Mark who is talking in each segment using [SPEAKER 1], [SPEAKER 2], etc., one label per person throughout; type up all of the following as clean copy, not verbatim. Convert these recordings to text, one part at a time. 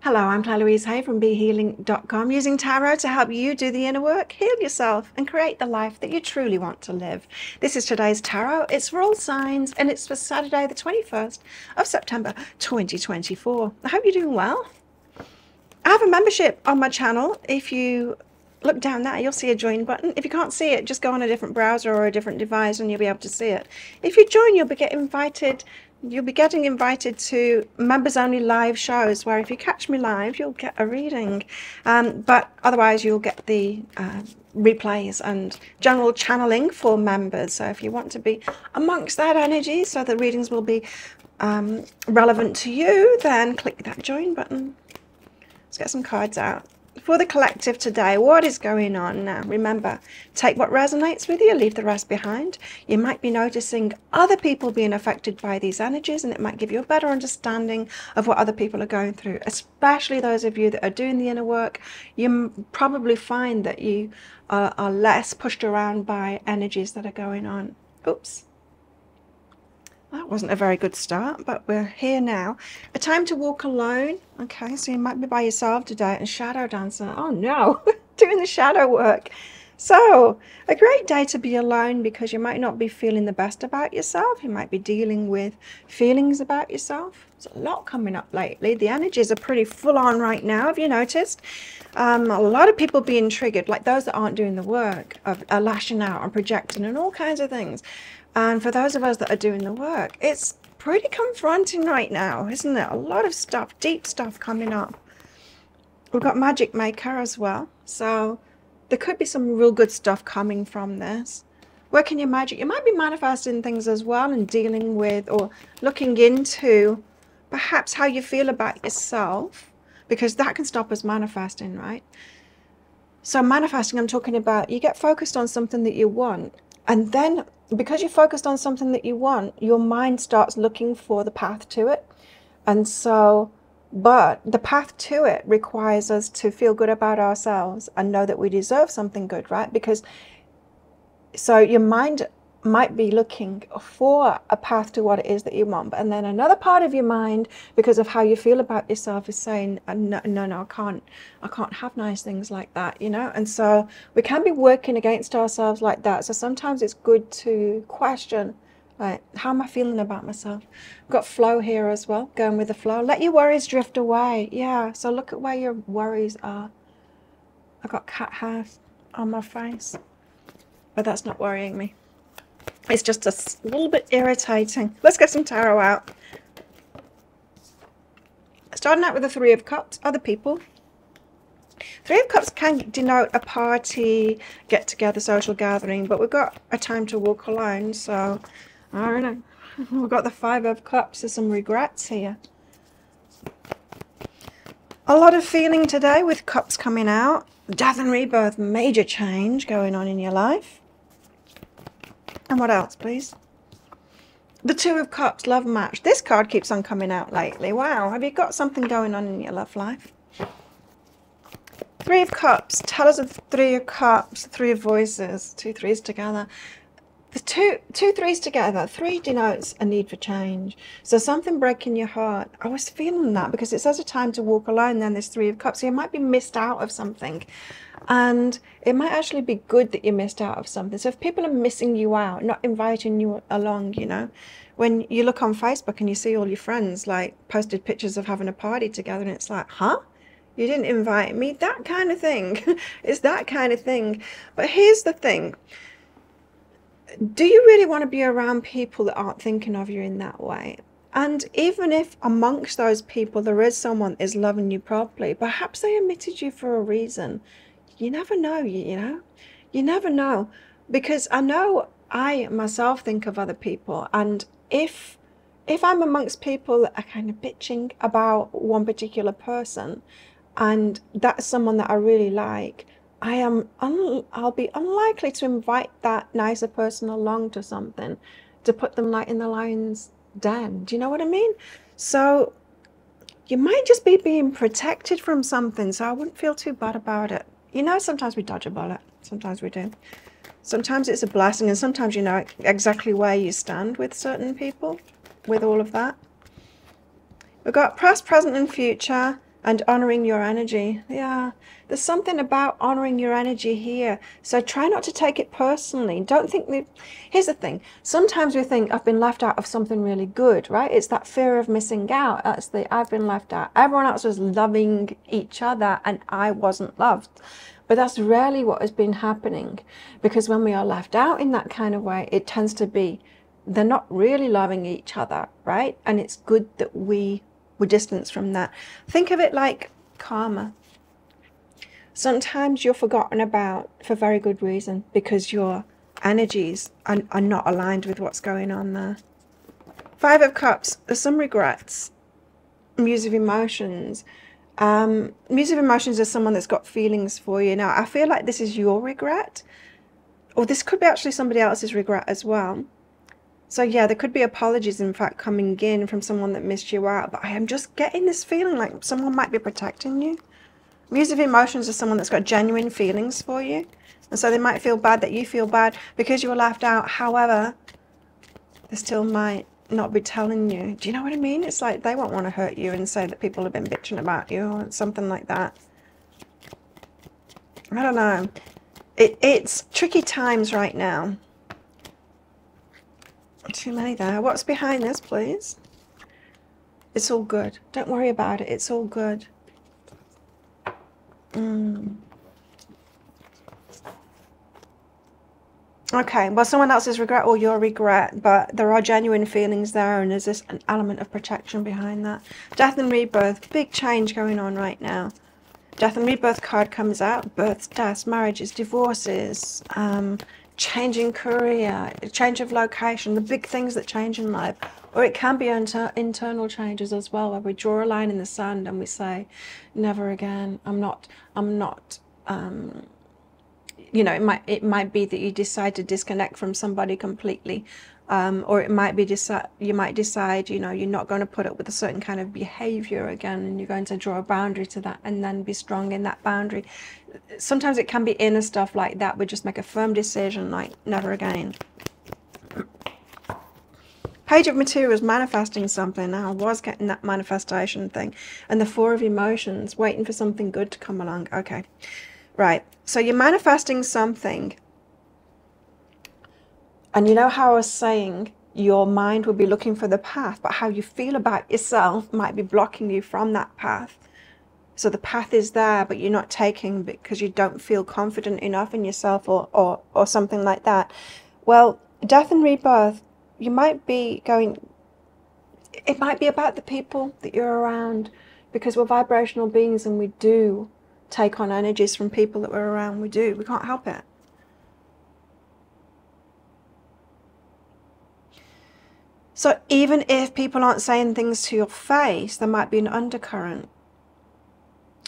[SPEAKER 1] Hello, I'm Claire Louise Hay from BeHealing.com, using tarot to help you do the inner work, heal yourself, and create the life that you truly want to live. This is today's tarot. It's for all signs, and it's for Saturday, the 21st of September, 2024. I hope you're doing well. I have a membership on my channel. If you look down there, you'll see a join button. If you can't see it, just go on a different browser or a different device and you'll be able to see it. If you join, you'll be getting invited to members only live shows where if you catch me live, you'll get a reading. But otherwise you'll get the replays and general channeling for members. So if you want to be amongst that energy so the readings will be relevant to you, then click that join button. Let's get some cards out. For the collective today, what is going on now? Remember, take what resonates with you, leave the rest behind. You might be noticing other people being affected by these energies, and it might give you a better understanding of what other people are going through, especially those of you that are doing the inner work. You probably find that you are less pushed around by energies that are going on. Oops. That wasn't a very good start, but we're here now. A time to walk alone. Okay, so you might be by yourself today and shadow dancing. Oh no, doing the shadow work. So, a great day to be alone because you might not be feeling the best about yourself. You might be dealing with feelings about yourself. There's a lot coming up lately. The energies are pretty full on right now, have you noticed? A lot of people being triggered, like those that aren't doing the work, are lashing out and projecting and all kinds of things. And for those of us that are doing the work, it's pretty confronting right now, isn't it? A lot of stuff, deep stuff coming up. We've got Magic Maker as well. So there could be some real good stuff coming from this. Working your magic. You might be manifesting things as well and dealing with or looking into perhaps how you feel about yourself, because that can stop us manifesting, right? So manifesting, I'm talking about you get focused on something that you want, and then because you're focused on something that you want, your mind starts looking for the path to it. And so, but the path to it requires us to feel good about ourselves and know that we deserve something good, right? Because, so your mind might be looking for a path to what it is that you want, and then another part of your mind, because of how you feel about yourself, is saying no, I can't have nice things like that, you know. And so we can be working against ourselves like that. So sometimes it's good to question, like, how am I feeling about myself? I've got flow here as well, going with the flow. Let your worries drift away. Yeah, so look at where your worries are. I've got cat hair on my face, but that's not worrying me. It's just a little bit irritating. Let's get some tarot out. Starting out with the Three of Cups, other people. Three of Cups can denote a party, get-together, social gathering, but we've got a time to walk alone, so I don't know. We've got the Five of Cups. There's some regrets here. A lot of feeling today with cups coming out. Death and rebirth, major change going on in your life. And what else, please? The Two of Cups, love match. This card keeps on coming out lately. Wow, have you got something going on in your love life? Three of Cups. Tell us of the Three of Cups, Three of Voices, two threes together. The two threes together. Three denotes a need for change. So something breaking your heart. I was feeling that because it says a time to walk alone, then there's Three of Cups. So you might be missed out of something. And it might actually be good that you missed out of something. So if people are missing you out, not inviting you along, you know, when you look on Facebook and you see all your friends like posted pictures of having a party together, and it's like, huh? You didn't invite me? That kind of thing. It's that kind of thing. But here's the thing. Do you really want to be around people that aren't thinking of you in that way? And even if amongst those people there is someone that is loving you properly, perhaps they omitted you for a reason. You never know, you know. You never know. Because I know I myself think of other people, and if I'm amongst people that are kind of bitching about one particular person, and that's someone that I really like, I'll be unlikely to invite that nicer person along to something to put them like in the lion's den. Do you know what I mean? So you might just be being protected from something, so I wouldn't feel too bad about it. You know, sometimes we dodge a bullet. Sometimes we do. Sometimes it's a blessing, and sometimes you know exactly where you stand with certain people, with all of that. We've got past, present, and future. and honoring your energy. Yeah, there's something about honoring your energy here. So try not to take it personally. Don't think that, here's the thing. Sometimes we think I've been left out of something really good, right? It's that fear of missing out. That's the I've been left out. Everyone else was loving each other and I wasn't loved. But that's rarely what has been happening, because when we are left out in that kind of way, it tends to be they're not really loving each other, right? And it's good that we were distanced from that. Think of it like karma. Sometimes you're forgotten about for very good reason, because your energies are not aligned with what's going on there. Five of Cups, there's some regrets. Muse of Emotions. Muse of Emotions is someone that's got feelings for you. Now, I feel like this is your regret, or this could be actually somebody else's regret as well. So yeah, there could be apologies, in fact, coming in from someone that missed you out. But I am just getting this feeling like someone might be protecting you. Muse of Emotions is someone that's got genuine feelings for you. And so they might feel bad that you feel bad because you were left out. However, they still might not be telling you. Do you know what I mean? It's like they won't want to hurt you and say that people have been bitching about you or something like that. I don't know. It's tricky times right now. Too many there. What's behind this, please? It's all good. Don't worry about it. It's all good. Okay, well, someone else's regret or your regret, but there are genuine feelings there, and there's this an element of protection behind that. Death and rebirth. Big change going on right now. Death and rebirth card comes out. Births, deaths, marriages, divorces, changing career, change of location, the big things that change in life. Or it can be internal changes as well, where we draw a line in the sand and we say, never again. I'm not, you know, it might be that you decide to disconnect from somebody completely. Or it might be you might decide, you know, you're not going to put up with a certain kind of behavior again, and you're going to draw a boundary to that and then be strong in that boundary. Sometimes it can be inner stuff like that. We just make a firm decision like never again. Page of Materials, manifesting something. Now I was getting that manifestation thing. And the Four of Emotions, waiting for something good to come along. Okay, right. So you're manifesting something. And you know how I was saying your mind will be looking for the path, but how you feel about yourself might be blocking you from that path. So the path is there, but you're not taking because you don't feel confident enough in yourself or something like that. Well, death and rebirth, you might be going, it might be about the people that you're around, because we're vibrational beings and we do take on energies from people that we're around. We do. We can't help it. So even if people aren't saying things to your face, there might be an undercurrent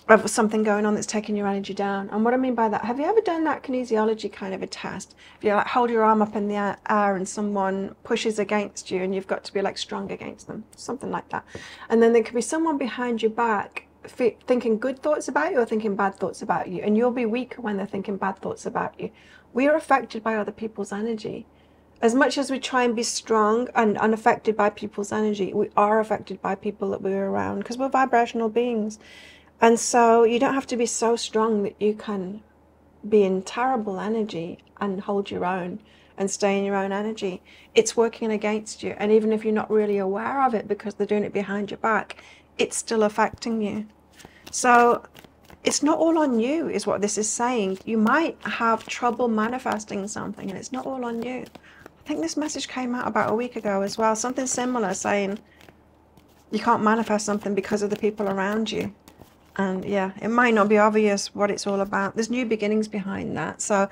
[SPEAKER 1] of something going on that's taking your energy down. And what I mean by that, have you ever done that kinesiology kind of a test? If you like hold your arm up in the air and someone pushes against you and you've got to be like strong against them, something like that. And then there could be someone behind your back thinking good thoughts about you or thinking bad thoughts about you. And you'll be weaker when they're thinking bad thoughts about you. We are affected by other people's energy. As much as we try and be strong and unaffected by people's energy, we are affected by people that we're around because we're vibrational beings. And so you don't have to be so strong that you can be in terrible energy and hold your own and stay in your own energy. It's working against you. And even if you're not really aware of it because they're doing it behind your back, it's still affecting you. So it's not all on you is what this is saying. You might have trouble manifesting something and it's not all on you. I think this message came out about a week ago as well. Something similar, saying you can't manifest something because of the people around you. And yeah, it might not be obvious what it's all about. There's new beginnings behind that. So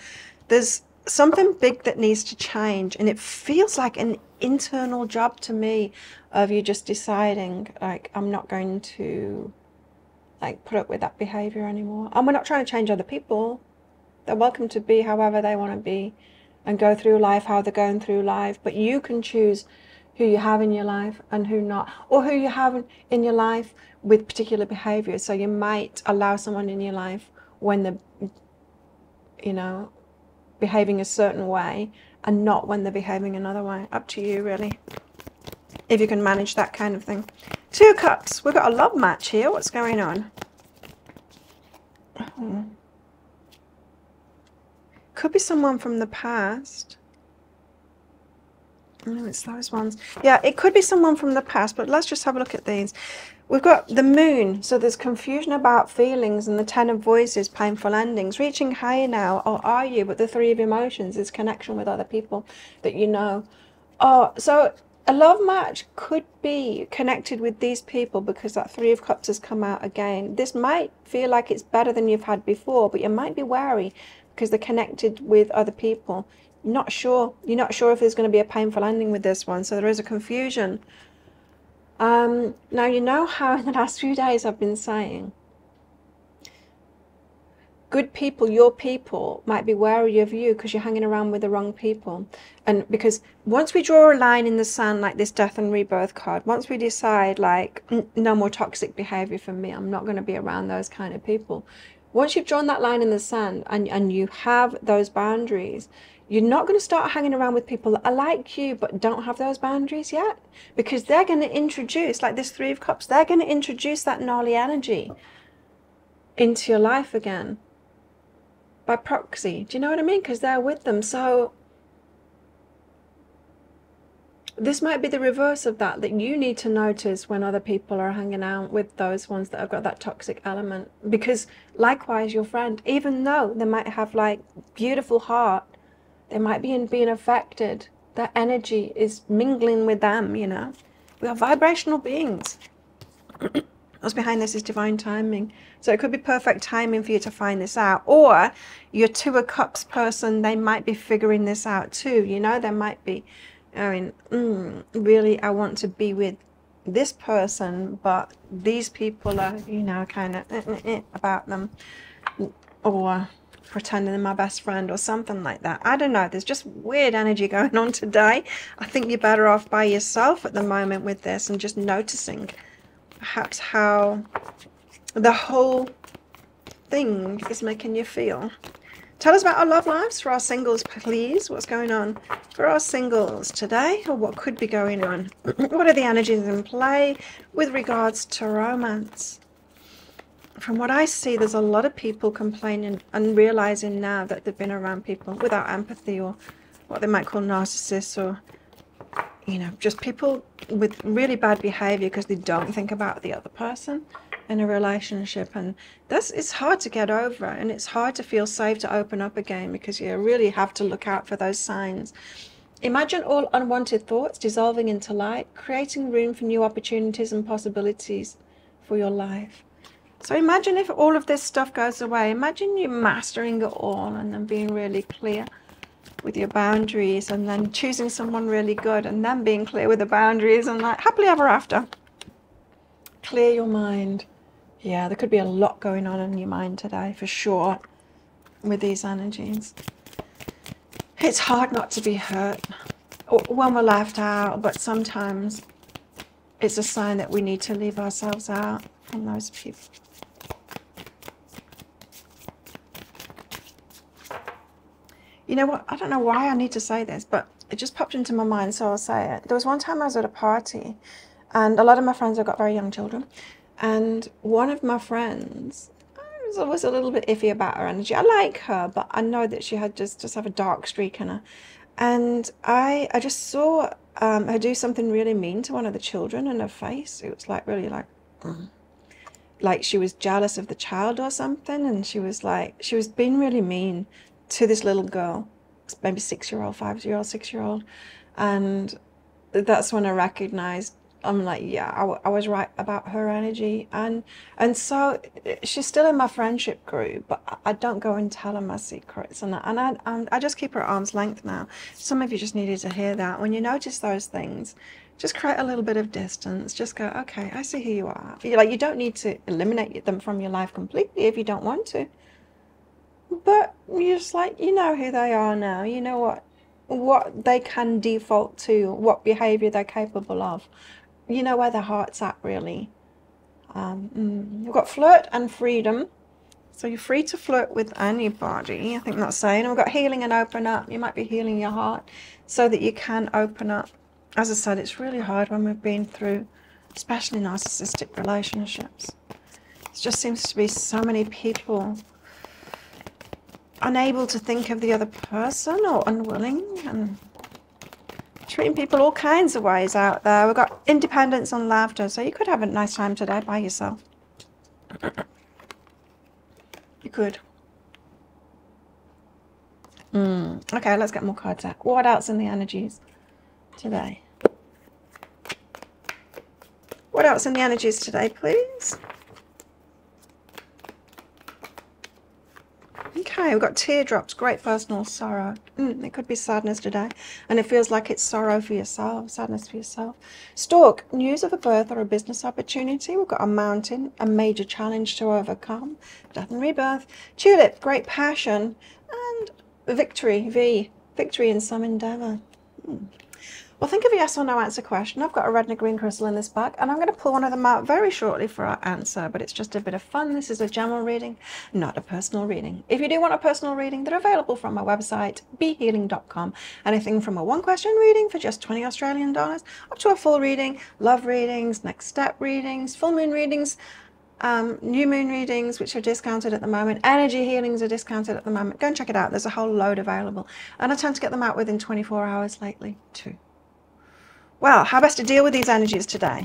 [SPEAKER 1] there's something big that needs to change. And it feels like an internal job to me of you just deciding, like, I'm not going to like put up with that behavior anymore. And we're not trying to change other people. They're welcome to be however they want to be and go through life how they're going through life. But you can choose who you have in your life and who not, or who you have in your life with particular behaviors. So you might allow someone in your life when they're, you know, behaving a certain way and not when they're behaving another way. Up to you, really, if you can manage that kind of thing. Two of Cups. We've got a love match here. What's going on? Oh. Could be someone from the past. No, it's those ones. Yeah, it could be someone from the past, but let's just have a look at these. We've got the Moon, so there's confusion about feelings, and the Ten of Voices, painful endings. Reaching higher now, or are you? But the Three of Emotions is connection with other people that you know. Oh, so a love match could be connected with these people because that Three of Cups has come out again. This might feel like it's better than you've had before, but you might be wary because they're connected with other people. You're not sure if there's going to be a painful ending with this one, so there is a confusion. Now, you know how in the last few days I've been saying good people, your people, might be wary of you because you're hanging around with the wrong people. And because once we draw a line in the sand, like this Death and Rebirth card, once we decide like no more toxic behavior for me, I'm not going to be around those kind of people. Once you've drawn that line in the sand and you have those boundaries, you're not going to start hanging around with people that are like you but don't have those boundaries yet, because they're going to introduce, like this Three of Cups, they're going to introduce that gnarly energy into your life again by proxy. Do you know what I mean? Because they're with them. So this might be the reverse of that you need to notice when other people are hanging out with those ones that have got that toxic element. Because likewise, your friend, even though they might have like beautiful heart, they might be being affected. That energy is mingling with them, you know. We are vibrational beings. What's behind this is divine timing. So it could be perfect timing for you to find this out. Or your Two of Cups person, they might be figuring this out too. You know, they might be, I mean, really, I want to be with this person, but these people are, you know, kind of about them. Or pretending they're my best friend or something like that. I don't know. There's just weird energy going on today. I think you're better off by yourself at the moment with this and just noticing perhaps how the whole thing is making you feel. Tell us about our love lives for our singles, please. What's going on for our singles today, or what could be going on? What are the energies in play with regards to romance? From what I see, there's a lot of people complaining and realizing now that they've been around people without empathy, or what they might call narcissists, or, you know, just people with really bad behavior because they don't think about the other person in a relationship. And it's hard to get over, and it's hard to feel safe to open up again because you really have to look out for those signs. Imagine all unwanted thoughts dissolving into light, creating room for new opportunities and possibilities for your life. So imagine if all of this stuff goes away. Imagine you mastering it all and then being really clear with your boundaries, and then choosing someone really good and then being clear with the boundaries, and like happily ever after. Clear your mind. Yeah, there could be a lot going on in your mind today for sure with these energies. It's hard not to be hurt when we're left out, but sometimes it's a sign that we need to leave ourselves out from those people. You know what? I don't know why I need to say this, but it just popped into my mind, so I'll say it. There was one time I was at a party, and a lot of my friends have got very young children, and one of my friends was a little bit iffy about her energy. I like her, but I know that she had just have a dark streak in her. And I just saw her do something really mean to one of the children in her face. It was like really like she was jealous of the child or something, and she was being really mean to this little girl, maybe 6-year-old, 5-year-old, 6-year-old. And that's when I recognized, I'm like, yeah, I was right about her energy. And so she's still in my friendship group, but I don't go and tell her my secrets, and I just keep her at arm's length now. Some of you just needed to hear that. When you notice those things, just create a little bit of distance. Just go, okay, I see who you are. You don't need to eliminate them from your life completely if you don't want to. But you're just like, you know who they are now. You know what they can default to, what behavior they're capable of. You know where their heart's at, really. You've got flirt and freedom. So you're free to flirt with anybody. I think that's saying. And we've got healing and open up. You might be healing your heart so that you can open up. As I said, it's really hard when we've been through especially narcissistic relationships. It just seems to be so many people unable to think of the other person, or unwilling, and treating people all kinds of ways out there. We've got independence and laughter, so you could have a nice time today by yourself. You could. Okay, let's get more cards out. What else in the energies today? What else in the energies today, please? Okay, we've got teardrops, great personal sorrow. It could be sadness today, and it feels like it's sorrow for yourself, sadness for yourself. Stork, news of a birth or a business opportunity. We've got a mountain, a major challenge to overcome, death and rebirth. Tulip, great passion, and victory, victory in some endeavour. Well, think of a yes or no answer question. I've got a red and a green crystal in this bag, and I'm going to pull one of them out very shortly for our answer, but it's just a bit of fun. This is a general reading, not a personal reading. If you do want a personal reading, they're available from my website, behealing.com. Anything from a one-question reading for just 20 Australian dollars, up to a full reading, love readings, next step readings, full moon readings, new moon readings, which are discounted at the moment. Energy healings are discounted at the moment. Go and check it out. There's a whole load available, and I tend to get them out within 24 hours lately too. Well, how best to deal with these energies today?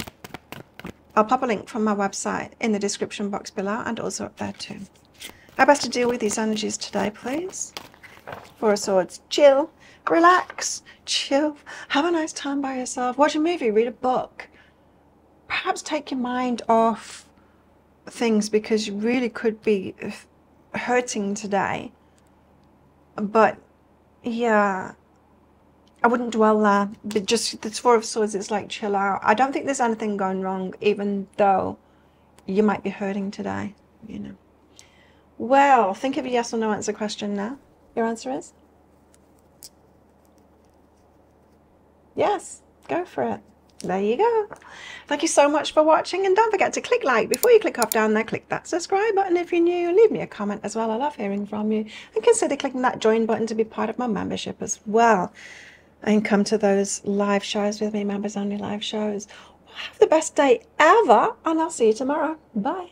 [SPEAKER 1] I'll pop a link from my website in the description box below, and also up there too. How best to deal with these energies today, please? Four of Swords. Chill, relax, chill, have a nice time by yourself, watch a movie, read a book. Perhaps take your mind off things, because you really could be hurting today. But yeah, I wouldn't dwell there. But just this Four of Swords, it's like chill out. I don't think there's anything going wrong, even though you might be hurting today, you know. Well, think of a yes or no answer question now. Your answer is yes. Go for it. There you go. Thank you so much for watching, and don't forget to click like. Before you click off down there, click that subscribe button if you're new. Leave me a comment as well. I love hearing from you. And consider clicking that join button to be part of my membership as well, and come to those live shows with me, members only live shows. Have the best day ever, and I'll see you tomorrow. Bye.